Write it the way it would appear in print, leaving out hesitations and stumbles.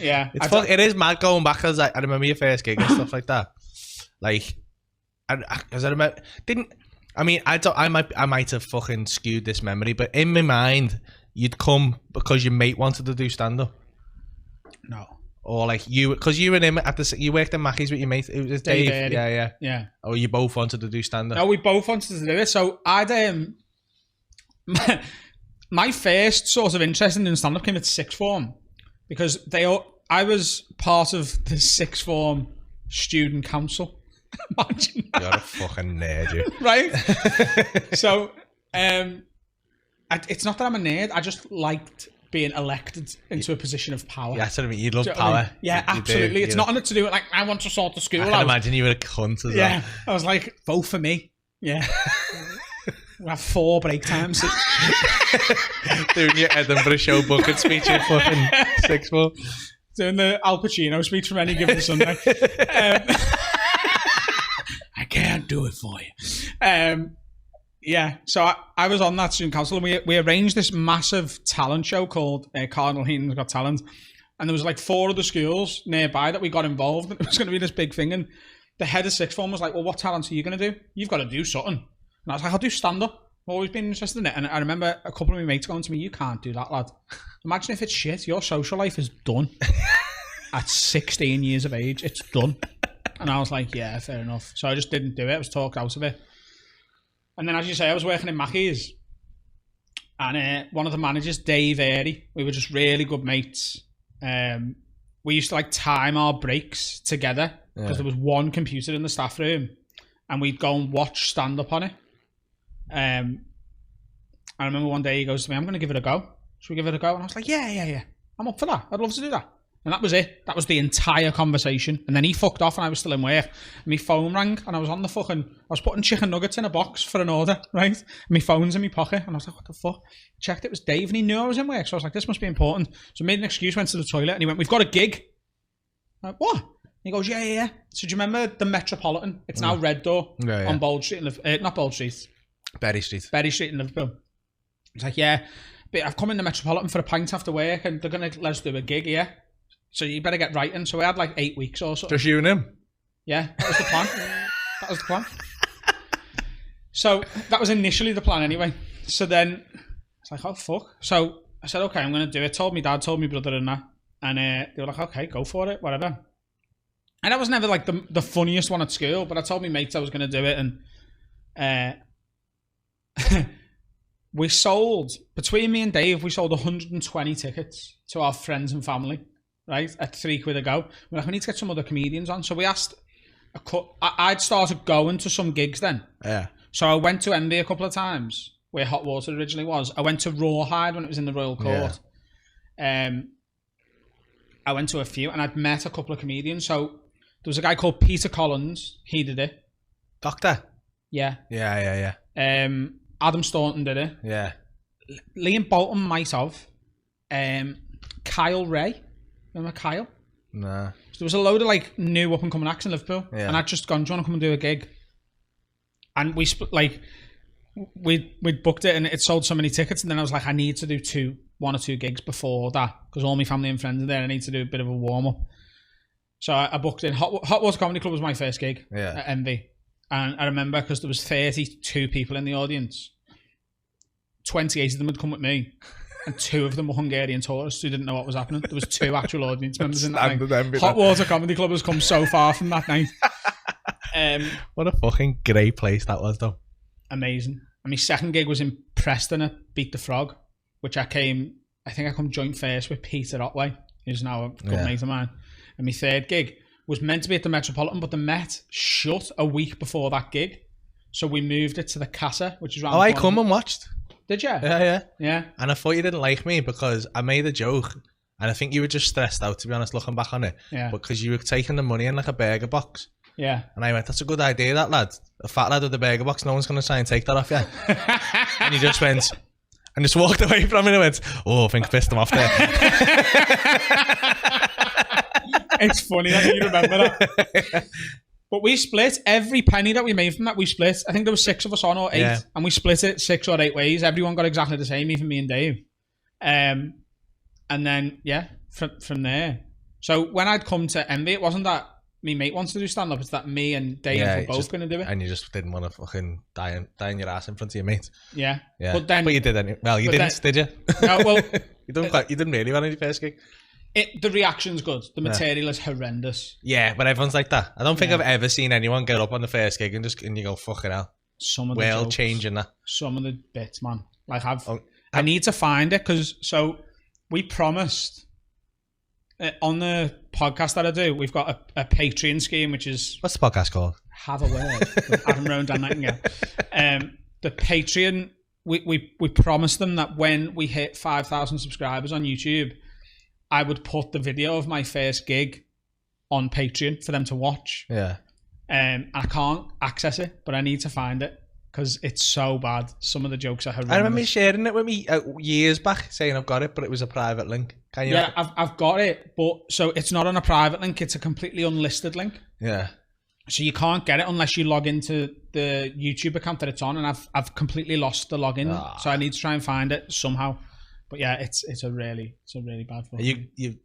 Yeah. It is mad going back, because I remember your first gig and stuff like that. Like, because I remember, I might have fucking skewed this memory, but in my mind, you'd come because your mate wanted to do stand-up. No. Or like because you and him you worked in Mackey's with your mate. It was Dave. Yeah. Or you both wanted to do stand-up. No, we both wanted to do it. So I'd my first sort of interest in doing stand-up came at sixth form, because I was part of the sixth form student council. Imagine that. You're a fucking nerd, you. Right? So it's not that I'm a nerd. I just liked being elected into a position of power. Yeah, that's what I mean. You love power. I mean? Yeah, absolutely. It's nothing to do with like, I want to sort the school out. I can imagine you were a cunt as well. I was like, vote for me. Yeah. We have 4 break times. Doing your Edinburgh show bucket speech in fucking sixth form. Doing the Al Pacino speech from any given Sunday. I can't do it for you. Yeah, so I was on that student council, and we arranged this massive talent show called Cardinal Heaton's Got Talent, and there was like 4 other schools nearby that we got involved, and it was going to be this big thing, and the head of sixth form was like, well, what talents are you going to do? You've got to do something. And I was like, I'll do stand-up. I've always been interested in it. And I remember a couple of my mates going to me, you can't do that, lad. Imagine if it's shit. Your social life is done. At 16 years of age, it's done. And I was like, yeah, fair enough. So I just didn't do it. I was talked out of it. And then, as you say, I was working in Mackey's, and one of the managers, Dave Airy, we were just really good mates. We used to like time our breaks together, because there was one computer in the staff room, and we'd go and watch stand-up on it. I remember one day he goes to me, I'm going to give it a go. Should we give it a go? And I was like, yeah. I'm up for that. I'd love to do that. And that was it. That was the entire conversation. And then he fucked off, and I was still in work. And my phone rang, and I was on the I was putting chicken nuggets in a box for an order, right? And my phone's in my pocket. And I was like, what the fuck? Checked, it was Dave, and he knew I was in work. So I was like, this must be important. So I made an excuse, went to the toilet, and he went, we've got a gig. I'm like, what? And he goes, yeah. So do you remember the Metropolitan? It's now Red Door on Bold Street, not Bold Street. Berry Street in Liverpool. He's like, yeah, but I've come in the Metropolitan for a pint after work, and they're going to let us do a gig here. So you better get writing. So we had like 8 weeks or so. Just you and him? Yeah, that was the plan. So that was initially the plan anyway. So then it's like, oh fuck. So I said, okay, I'm going to do it. Told my dad, told my brother and that. And they were like, okay, go for it, whatever. And I was never like the funniest one at school, but I told my mates I was going to do it. And we sold, between me and Dave, we sold 120 tickets to our friends and family. Right, at £3 a go. We're like, we need to get some other comedians on. So we asked I'd started going to some gigs then. Yeah. So I went to Envy a couple of times, where Hot Water originally was. I went to Rawhide when it was in the Royal Court. Yeah. I went to a few, and I'd met a couple of comedians. So there was a guy called Peter Collins. He did it. Doctor? Yeah. Yeah. Adam Staunton did it. Yeah. Liam Bolton might have. Kyle Ray. Remember Kyle? Nah. So there was a load of like new up and coming acts in Liverpool, and I'd just gone, do you want to come and do a gig? And we we'd booked it, and it sold so many tickets, and then I was like, I need to do 1 or 2 gigs before that, because all my family and friends are there. I need to do a bit of a warm up. So I booked in. Hot Water Comedy Club was my first gig at Envy, and I remember because there was 32 people in the audience. 28 of them had come with me. And 2 of them were Hungarian tourists who didn't know what was happening. There was 2 actual audience members in that night. Hot Water Comedy Club has come so far from that night. What a fucking great place that was, though. Amazing. And my second gig was in Preston at Beat the Frog, which I think I come joint first with Peter Otway, who's now a good mate of mine. And my third gig was meant to be at the Metropolitan, but the Met shut a week before that gig. So we moved it to the Casa, which is around I come and watched. Did you? Yeah. And I thought you didn't like me because I made a joke, and I think you were just stressed out, to be honest, looking back on it. Yeah. Because you were taking the money in like a burger box. Yeah. And I went, that's a good idea, that lad. A fat lad with the burger box, no one's going to try and take that off you. And you just went, and just walked away from it and went, oh, I think I pissed him off there. It's funny that you remember that. But we split every penny that we made from that. We split. I think there were 6 of us on, or 8, and we split it 6 or 8 ways. Everyone got exactly the same, even me and Dave. And then from there, So when I'd come to Envy, it wasn't that me mate wants to do stand up. It's that me and Dave were both going to do it. And you just didn't want to fucking die on your ass in front of your mate. Yeah. But you did anyway. Well, you didn't, did you? No. Well, you didn't really want to do your first gig. The reaction's good. The material is horrendous. Yeah, but everyone's like that. I don't think I've ever seen anyone get up on the first gig and you go, fucking hell. Some of the jokes, changing that. Some of the bits, man. Like I need to find it because we promised on the podcast that I do, we've got a Patreon scheme, which is... What's the podcast called? Have a Word with Adam Rowe and Dan Nightingale. The Patreon, we promised them that when we hit 5,000 subscribers on YouTube, I would put the video of my first gig on Patreon for them to watch. Yeah. I can't access it, but I need to find it because it's so bad. Some of the jokes are horrendous. I remember sharing it with me years back, saying I've got it, but it was a private link. Can you? Yeah, I've got it, but so it's not on a private link. It's a completely unlisted link. Yeah. So you can't get it unless you log into the YouTube account that it's on, and I've completely lost the login. So I need to try and find it somehow. But yeah, it's a really bad one. You